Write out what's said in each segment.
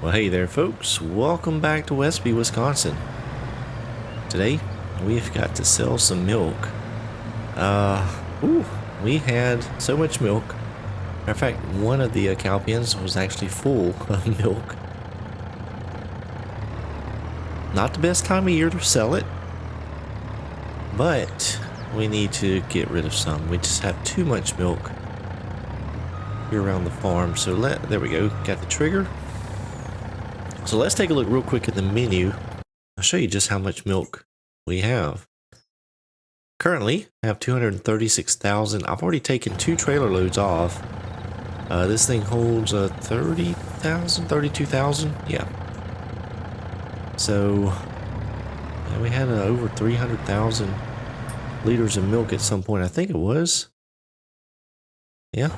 Well, hey there folks, welcome back to Westby, Wisconsin. Today, we've got to sell some milk. We had so much milk. Matter of fact, one of the cow pens was actually full of milk. Not the best time of year to sell it, but we need to get rid of some. We just have too much milk here around the farm. So there we go, got the trigger. So let's take a look real quick at the menu. I'll show you just how much milk we have. Currently, I have 236,000. I've already taken 2 trailer loads off. This thing holds 30,000, 32,000. Yeah. So we had over 300,000 liters of milk at some point. I think it was. Yeah,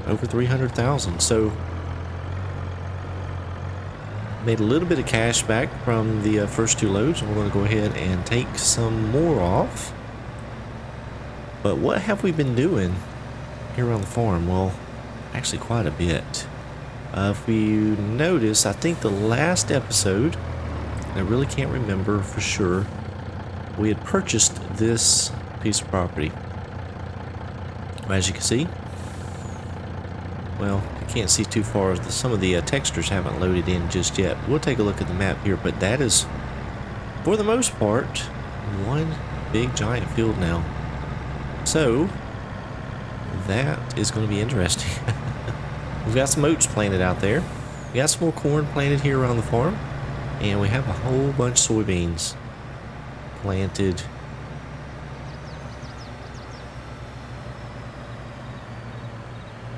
over 300,000. So made a little bit of cash back from the first 2 loads, and we're going to go ahead and take some more off. But what have we been doing here on the farm? Well, actually quite a bit. If you notice, I think the last episode, I really can't remember for sure, we had purchased this piece of property. As you can see, well, I can't see too far. Some of the textures haven't loaded in just yet. We'll take a look at the map here, but that is, for the most part, one big giant field now. So, that is going to be interesting. We've got some oats planted out there. We got some more corn planted here around the farm. And we have a whole bunch of soybeans planted.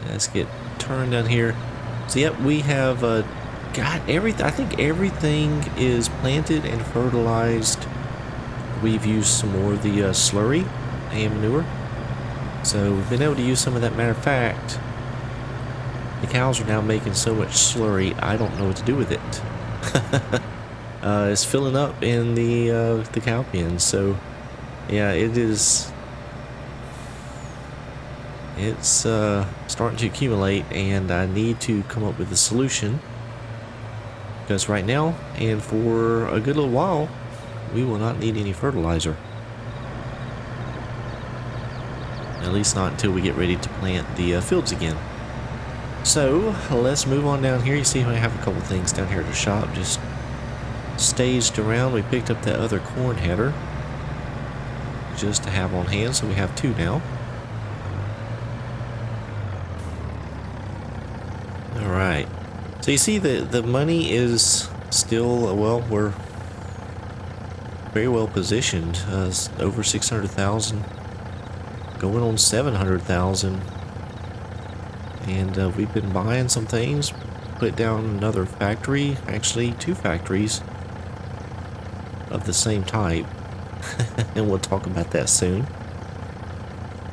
Let's get turned down here. So yep, we have got everything. I think everything is planted and fertilized. We've used some more of the slurry and manure. So we've been able to use some of that. Matter of fact, the cows are now making so much slurry, I don't know what to do with it. It's filling up in the cow pens. So yeah, it's starting to accumulate, and I need to come up with a solution, because right now and for a good little while we will not need any fertilizer, at least not until we get ready to plant the fields again. So let's move on down here. You see I have a couple things down here at the shop just staged around. We picked up that other corn header just to have on hand, so we have 2 now. Alright, so you see the money is still, well, we're very well positioned. Over 600,000, going on 700,000. And we've been buying some things, put down another factory, actually 2 factories of the same type. And we'll talk about that soon.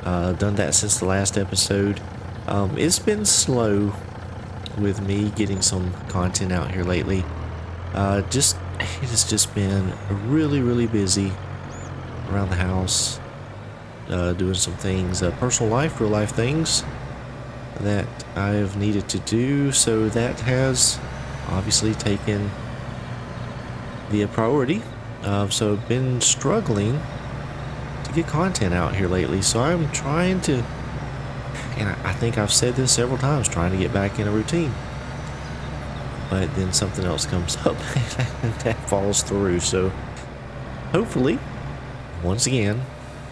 Done that since the last episode. It's been slow with me getting some content out here lately. It has just been really busy around the house, doing some things, personal life, real life things that I've needed to do. So that has obviously taken the priority. So I've been struggling to get content out here lately. So I'm trying to, and I think I've said this several times, trying to get back in a routine. But then something else comes up and that falls through. So hopefully, once again,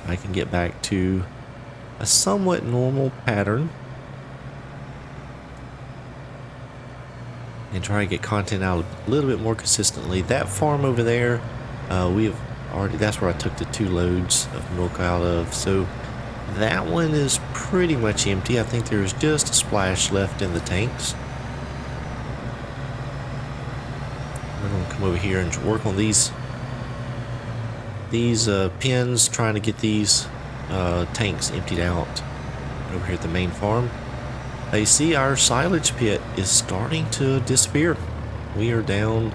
I can get back to a somewhat normal pattern and try to get content out a little bit more consistently. That farm over there, we have already, that's where I took the 2 loads of milk out of. So that one is pretty much empty. I think there's just a splash left in the tanks. We're going to come over here and work on these pens, trying to get these tanks emptied out over here at the main farm. You see our silage pit is starting to disappear. We are down.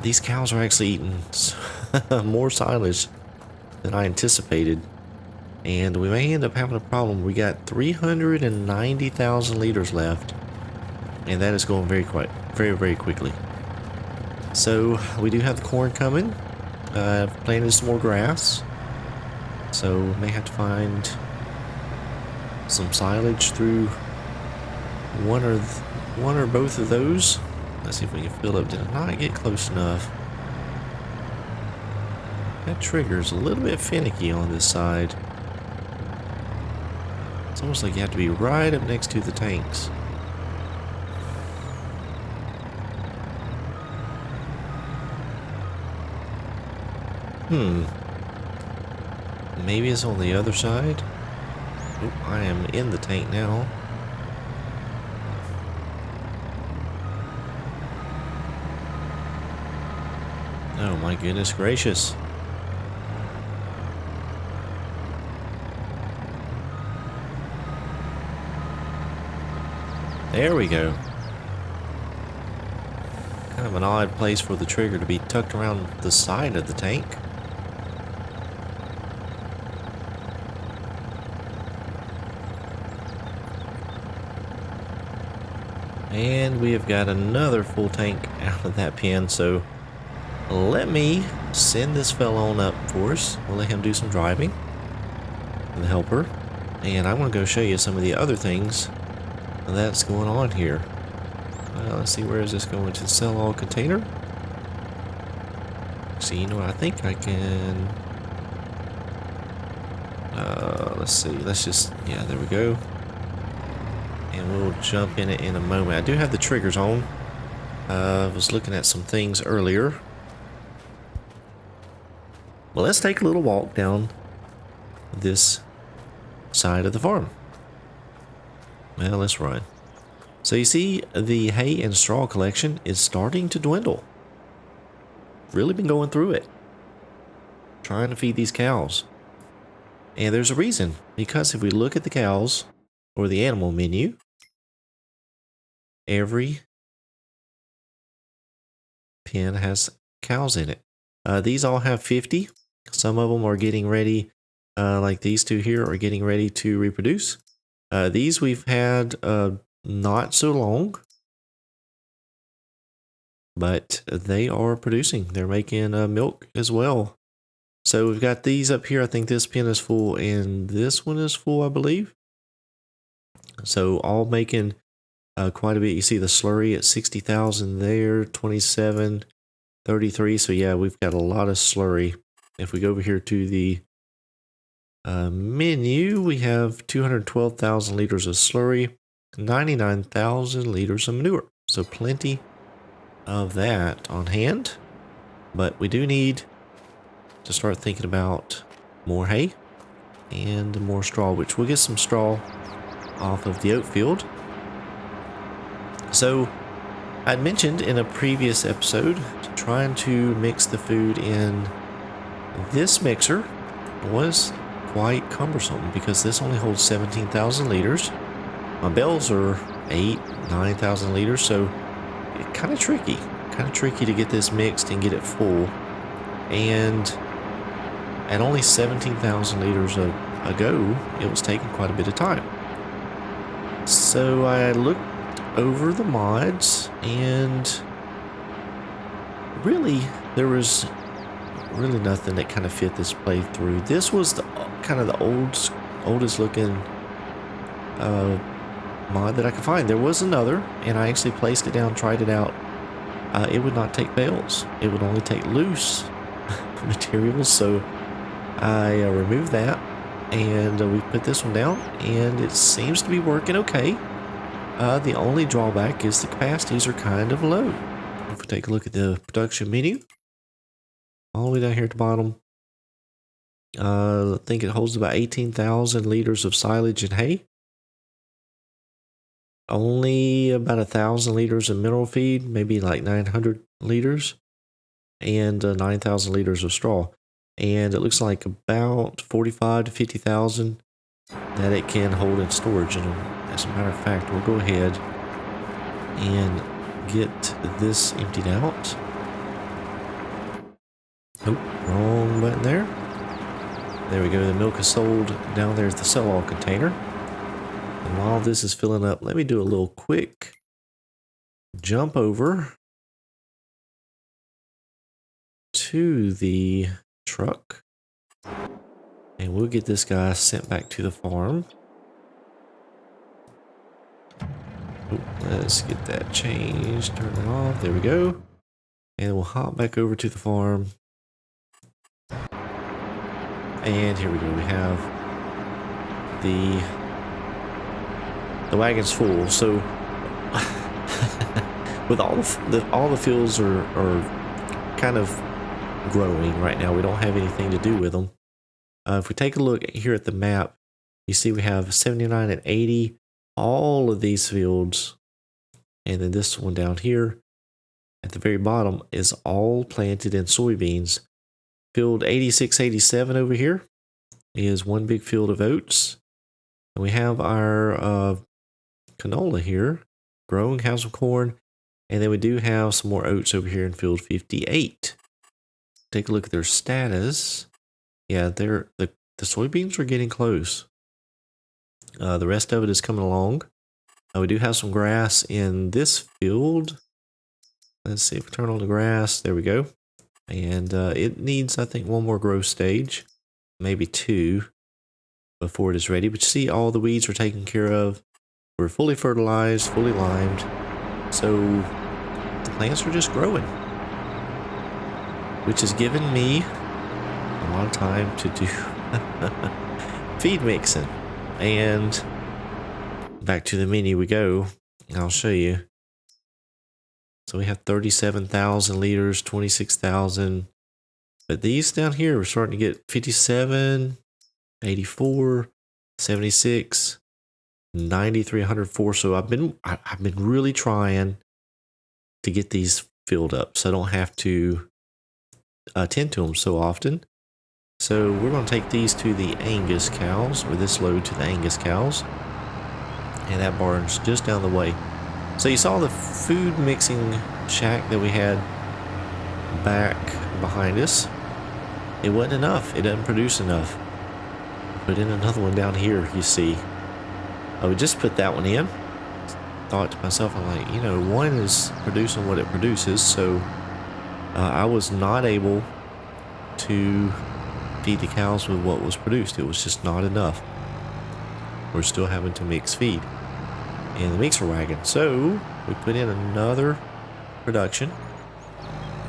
These cows are actually eating more silage than I anticipated. And we may end up having a problem. We got 390,000 liters left. and that is going very quickly. So we do have the corn coming. I've planted some more grass, so may have to find some silage through one or both of those. Let's see if we can fill up. Did I not get close enough? That trigger's a little bit finicky on this side. It's almost like you have to be right up next to the tanks. Maybe it's on the other side. Oh, I am in the tank now. Oh my goodness gracious. There we go. Kind of an odd place for the trigger to be tucked around the side of the tank. And we have got another full tank out of that pen, so let me send this fella on up for us. We'll let him do some driving, the helper, and I want to go show you some of the other things that's going on here. Let's see, where is this going? To the sell all container? See, you know what, I think I can, let's see, let's just, yeah, there we go. And we'll jump in it in a moment. I do have the triggers on. I was looking at some things earlier. Well, let's take a little walk down this side of the farm. Well, let's run. So you see, the hay and straw collection is starting to dwindle. Really been going through it, trying to feed these cows. And there's a reason, because if we look at the cows or the animal menu, every pen has cows in it. These all have 50. Some of them are getting ready, like these two here are getting ready to reproduce. These we've had not so long, but they are producing. They're making milk as well. So we've got these up here. I think this pen is full and this one is full, I believe. So all making quite a bit. You see the slurry at 60,000 there, 27, 33. So yeah, we've got a lot of slurry. If we go over here to the menu, we have 212,000 liters of slurry, 99,000 liters of manure. So plenty of that on hand. But we do need to start thinking about more hay and more straw, which we'll get some straw off of the oat field. So I'd mentioned in a previous episode trying to mix the food in this mixer was quite cumbersome because this only holds 17,000 liters. My bells are 9,000 liters, so it's kind of tricky to get this mixed and get it full. And at only 17,000 liters a go, it was taking quite a bit of time. So I looked over the mods, and really there was really nothing that kind of fit this playthrough. This was the kind of the oldest looking mod that I could find. There was another, and I actually placed it down, tried it out. It would not take bales. It would only take loose materials, so I removed that, and we put this one down, and it seems to be working okay. The only drawback is the capacities are kind of low. If we take a look at the production menu, all the way down here at the bottom, I think it holds about 18,000 liters of silage and hay. Only about 1,000 liters of mineral feed, maybe like 900 liters, and 9,000 liters of straw. And it looks like about 45 to 50,000 that it can hold in storage. And as a matter of fact, we'll go ahead and get this emptied out. Oh, wrong button there. There we go. The milk is sold down there at the sell-all container. And while this is filling up, let me do a little quick jump over to the truck and we'll get this guy sent back to the farm. Ooh, let's get that changed, turn it off, there we go. And we'll hop back over to the farm. And here we go, we have the wagon's full. So with all the fields are kind of growing right now. We don't have anything to do with them. If we take a look here at the map, you see we have 79 and 80, all of these fields, and then this one down here at the very bottom is all planted in soybeans. Field 86, 87 over here is one big field of oats. And we have our canola here growing, have some corn, and then we do have some more oats over here in field 58. Take a look at their status. Yeah, the soybeans are getting close. The rest of it is coming along. We do have some grass in this field. Let's see if we turn on the grass. There we go. And it needs, I think, one more growth stage, maybe two, before it is ready. But you see, all the weeds are taken care of. We're fully fertilized, fully limed. So the plants are just growing, which has given me a lot of time to do feed mixing. And back to the menu we go. I'll show you. So we have 37,000 liters, 26,000. But these down here, we're starting to get 57, 84, 76, 93, 104. So I've been really trying to get these filled up so I don't have to tend to them so often. So we're going to take these to the Angus cows, or this load to the Angus cows. And that barn's just down the way. So you saw the food mixing shack that we had back behind us. It wasn't enough. It doesn't produce enough. Put in another one down here, you see. I would just put that one in. Thought to myself, I'm like, you know, one is producing what it produces. So I was not able to feed the cows with what was produced. It was just not enough. We're still having to mix feed in the mixer wagon. So we put in another production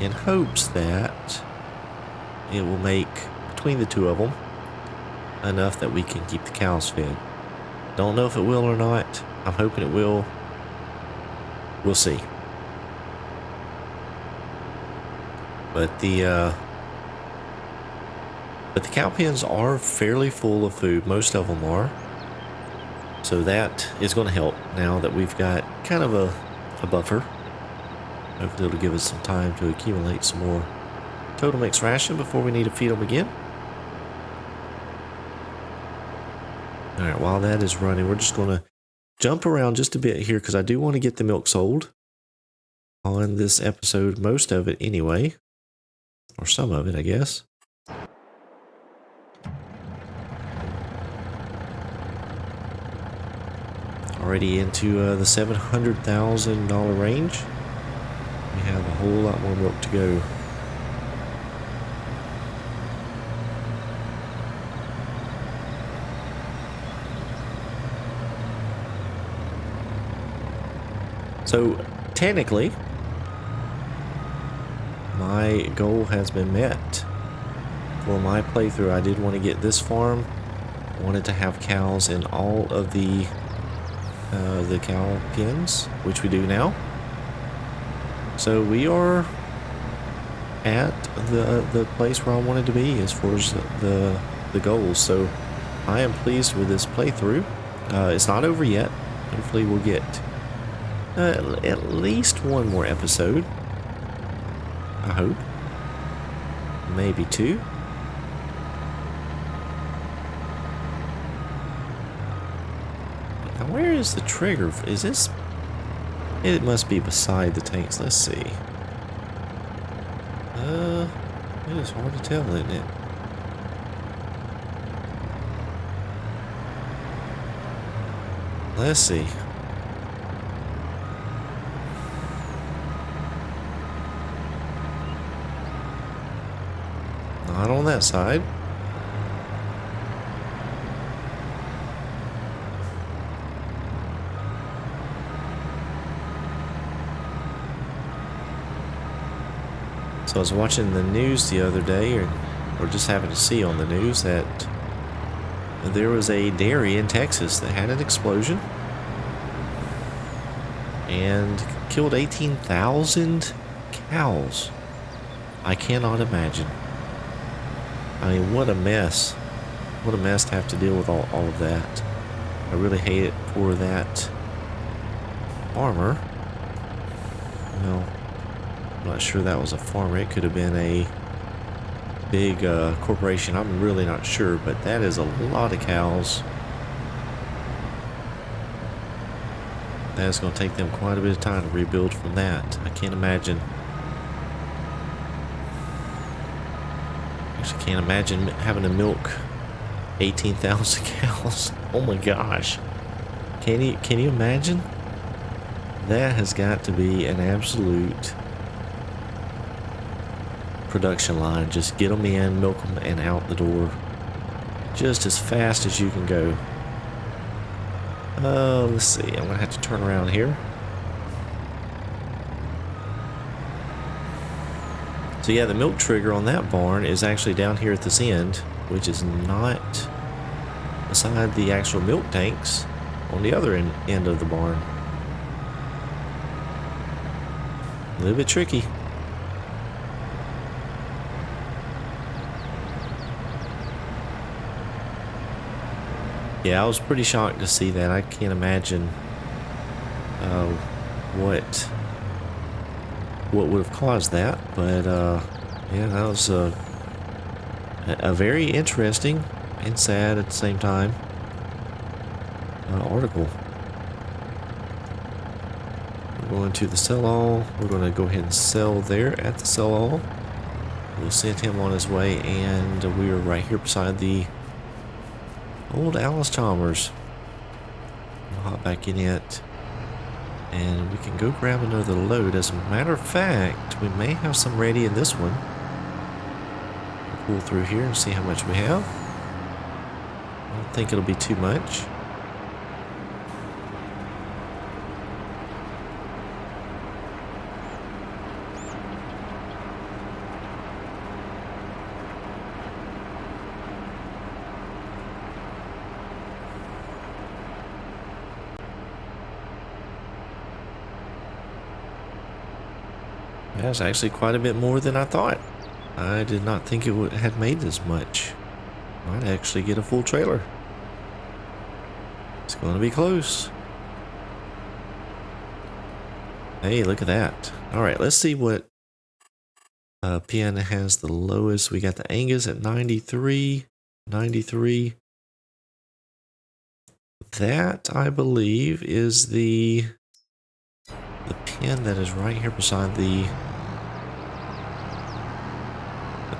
in hopes that it will make, between the two of them, enough that we can keep the cows fed. Don't know if it will or not. I'm hoping it will. We'll see. But the cow pens are fairly full of food. Most of them are. So that is going to help now that we've got kind of a buffer. Hopefully it'll give us some time to accumulate some more total mix ration before we need to feed them again. Alright, while that is running, we're just going to jump around just a bit here because I do want to get the milk sold on this episode. Most of it anyway. Or some of it, I guess. Already into the $700,000 range. We have a whole lot more milk to go. So technically, my goal has been met for my playthrough. I did want to get this farm. I wanted to have cows in all of the cow pens, which we do now. So we are at the place where I wanted to be as far as the goals. So I am pleased with this playthrough. It's not over yet. Hopefully we'll get at least one more episode. I hope. Maybe two. Now where is the trigger? Is this... It must be beside the tanks. Let's see. It is hard to tell, isn't it? Let's see. Not on that side. So I was watching the news the other day, or just happened to see on the news that there was a dairy in Texas that had an explosion and killed 18,000 cows. I cannot imagine. I mean, what a mess. What a mess to have to deal with all of that. I really hate it for that farmer. Well, I'm not sure that was a farmer. It could have been a big corporation. I'm really not sure, but that is a lot of cows. That is going to take them quite a bit of time to rebuild from that. I can't imagine. Actually, can't imagine having to milk 18,000 cows. Oh my gosh. Can you imagine? That has got to be an absolute production line. Just get them in, milk them, and out the door. Just as fast as you can go. Let's see. I'm gonna have to turn around here. So yeah, the milk trigger on that barn is actually down here at this end, which is not beside the actual milk tanks on the other end of the barn. A little bit tricky. Yeah, I was pretty shocked to see that. I can't imagine what would have caused that, but yeah, that was a very interesting and sad at the same time article. We're going to the sell-all. We're going to go ahead and sell there at the sell-all. We'll send him on his way, and we are right here beside the old Alice Chalmers. We'll hop back in it, and we can go grab another load. As a matter of fact, we may have some ready in this one. We'll pull through here and see how much we have. I don't think it'll be too much. That's actually quite a bit more than I thought. I did not think it had made this much. Might actually get a full trailer. It's going to be close. Hey, look at that. Alright, let's see what PN has the lowest. We got the Angus at 93. 93. That, I believe, is the pin that is right here beside the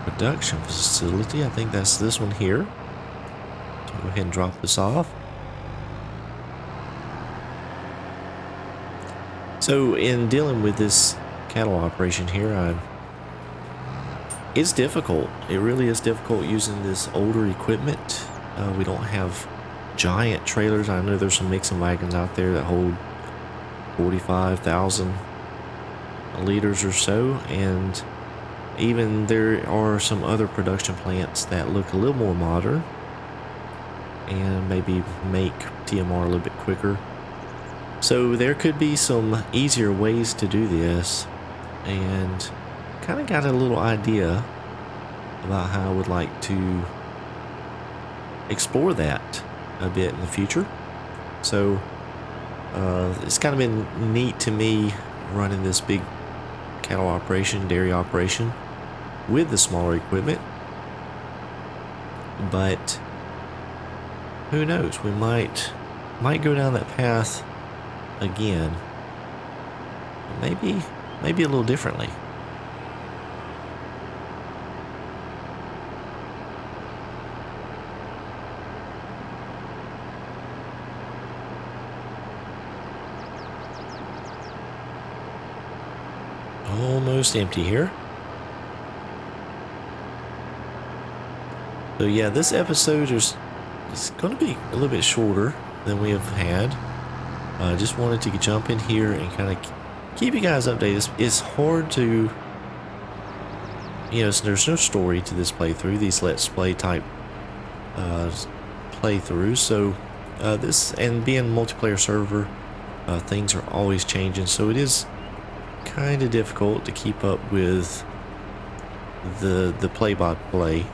production facility. I think that's this one here. So go ahead and drop this off. So in dealing with this cattle operation here, it's difficult. It really is difficult using this older equipment. We don't have giant trailers. I know there's some mixing wagons out there that hold 45,000 liters or so, and even there are some other production plants that look a little more modern and maybe make TMR a little bit quicker. So there could be some easier ways to do this, and kind of got a little idea about how I would like to explore that a bit in the future. So it's kind of been neat to me running this big cattle operation, dairy operation with the smaller equipment. But who knows? We might go down that path again. Maybe a little differently. Almost empty here. So yeah, this episode is going to be a little bit shorter than we have had. I just wanted to jump in here and kind of keep you guys updated. It's hard to, there's no story to this playthrough, these Let's Play type playthroughs. So this, and being multiplayer server, things are always changing. So it is kind of difficult to keep up with the play-by-play.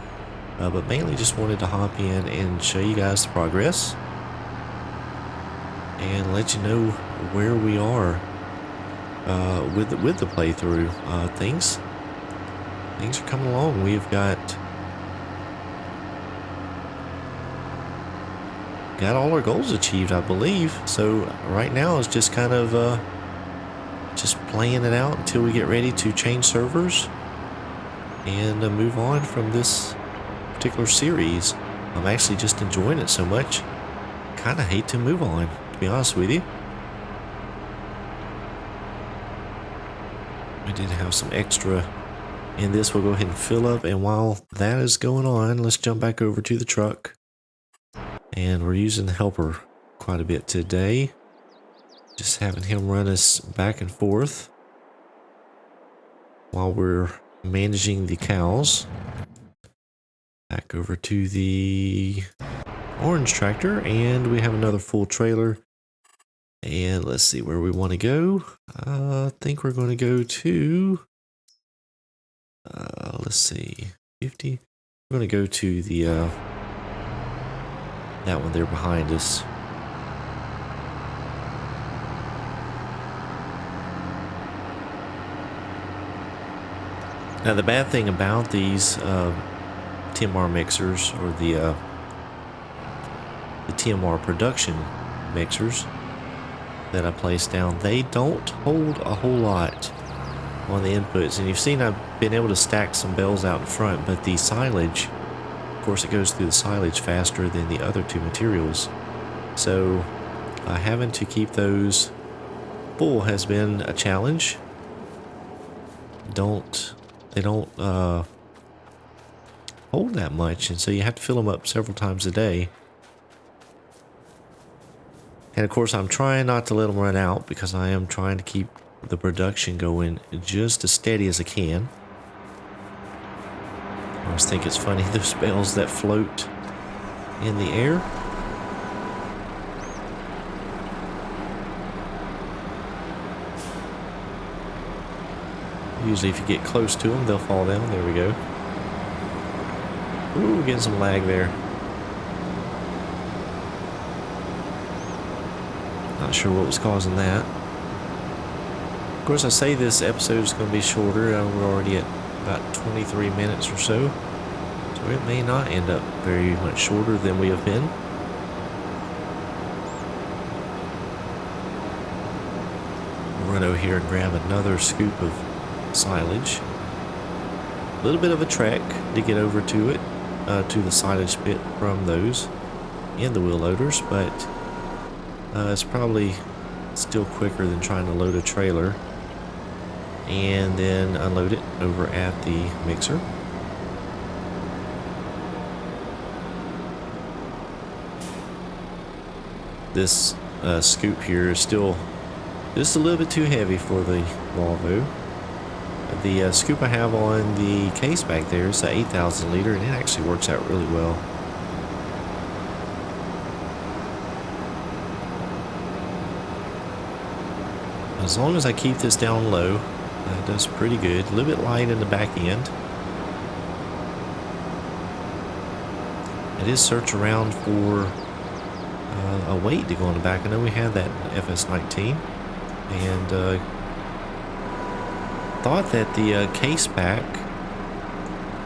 But mainly just wanted to hop in and show you guys the progress and let you know where we are with the playthrough. Things are coming along. We've got all our goals achieved, I believe. So right now it's just kind of just playing it out until we get ready to change servers and move on from this particular series. I'm actually just enjoying it so much. Kind of hate to move on, to be honest with you. I did have some extra in this. We'll go ahead and fill up, and while that is going on, let's jump back over to the truck. And we're using the helper quite a bit today. Just having him run us back and forth while we're managing the cows. Back over to the orange tractor, and we have another full trailer. And let's see where we want to go. I think we're going to go to, let's see, 50. We're going to go to the, that one there behind us. Now the bad thing about these TMR mixers, or the TMR production mixers that I placed down, they don't hold a whole lot on the inputs. And you've seen I've been able to stack some bells out in front, but the silage, of course, it goes through the silage faster than the other two materials. So having to keep those full has been a challenge. They don't hold that much, and so you have to fill them up several times a day. And of course, I'm trying not to let them run out because I am trying to keep the production going just as steady as I can. I always think it's funny, those bells that float in the air. Usually if you get close to them, they'll fall down. There we go. Ooh, getting some lag there. Not sure what was causing that. Of course, I say this episode is going to be shorter. We're already at about 23 minutes or so. So it may not end up very much shorter than we have been. We'll run over here and grab another scoop of silage. A little bit of a trek to get over to it, to the silage pit from those in the wheel loaders, but it's probably still quicker than trying to load a trailer and then unload it over at the mixer. This scoop here is still just a little bit too heavy for the Volvo. The scoop I have on the case back there is the 8,000 liter, and it actually works out really well. As long as I keep this down low, that does pretty good. A little bit light in the back end. I did search around for a weight to go on the back. I know we had that FS19, and thought that the case back,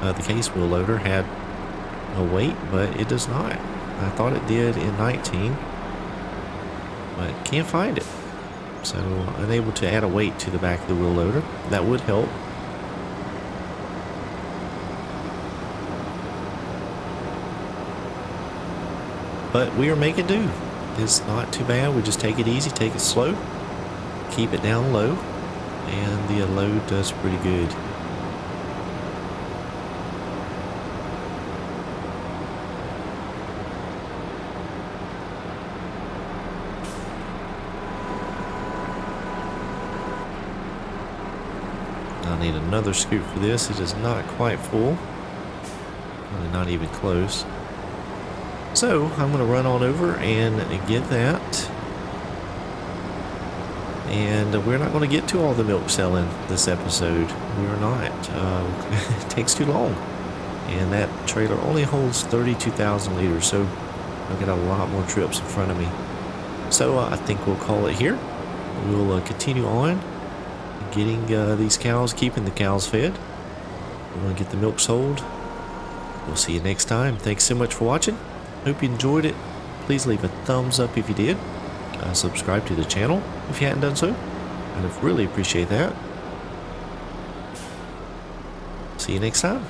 the case wheel loader had a weight, but it does not. I thought it did in 19, but can't find it. So unable to add a weight to the back of the wheel loader. That would help. But we are making do. It's not too bad. We just take it easy, take it slow, keep it down low, and the load does pretty good. I'll need another scoop for this. It is not quite full. Probably not even close. So I'm going to run on over and get that. And we're not going to get to all the milk selling this episode. We're not. It takes too long. And that trailer only holds 32,000 liters, so I've got a lot more trips in front of me. So I think we'll call it here. We'll continue on getting these cows, keeping the cows fed. We're going to get the milk sold. We'll see you next time. Thanks so much for watching. Hope you enjoyed it. Please leave a thumbs up if you did. Subscribe to the channel if you hadn't done so. I'd really appreciate that. See you next time.